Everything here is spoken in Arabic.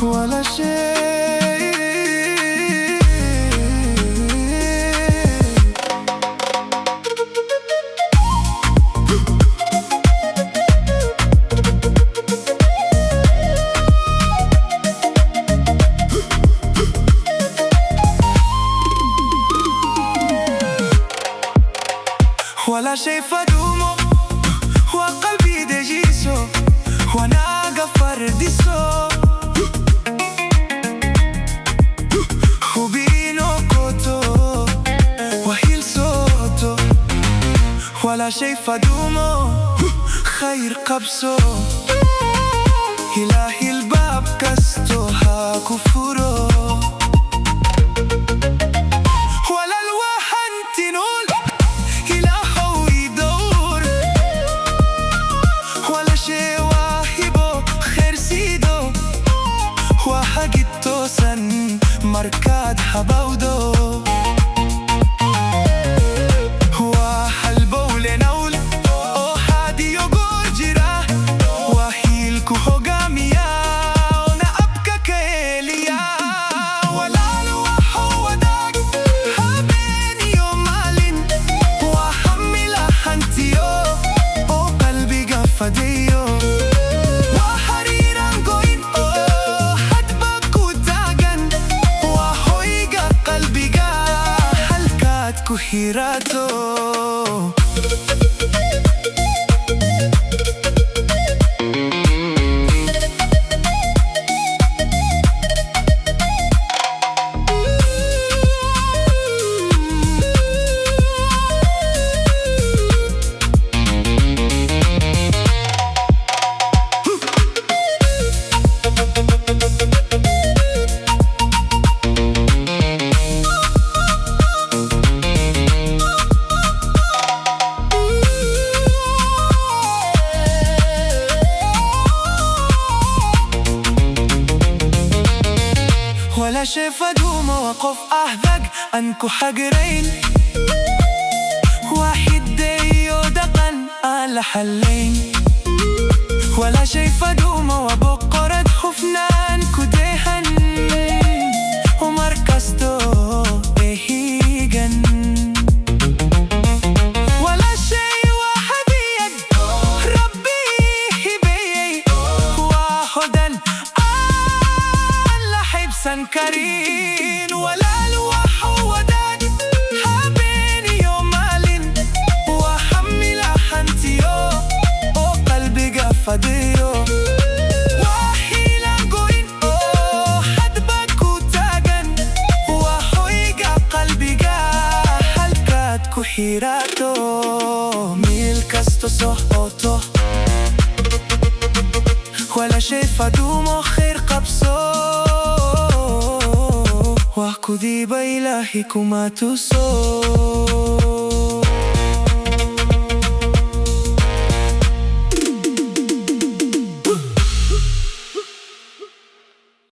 ولا شيء ولا شيء فدومو وقلبي دجيسو وانا غفر ديسو وبينو كوتو وهيل صوتو ولا شيء فدومو خير قبسو إلهي الباب كستو ها كفورو مركاد حباودو وحلبو لنول او حادي يوغور جرا وحيلكو هوغاميا ونا أبكا كيليا ولالو وحوداك هابيني يوم مالين وحملا حنتيو او قلبي غفديو Kuhirato ولا شيء فدوم وقف أهذق أنكو حقرين واحد ديو دقن على حلين ولا شيء فدوم وبقرد حفنان كدهن ومركزتو إهيغن ولا شيء واحد يد ربي هبي واحدا سنكرين ولا الوح وداد حابيني يوم مالين وحمل حنتيو او قلبي قفديو وحيلا قوين او حدبك وتاقن وحويقا قلبي حلقات كحيراتو ميلكستو صوتو ولا شيء فدومو خير قبصو وحكو ذيب إلهي كما تسو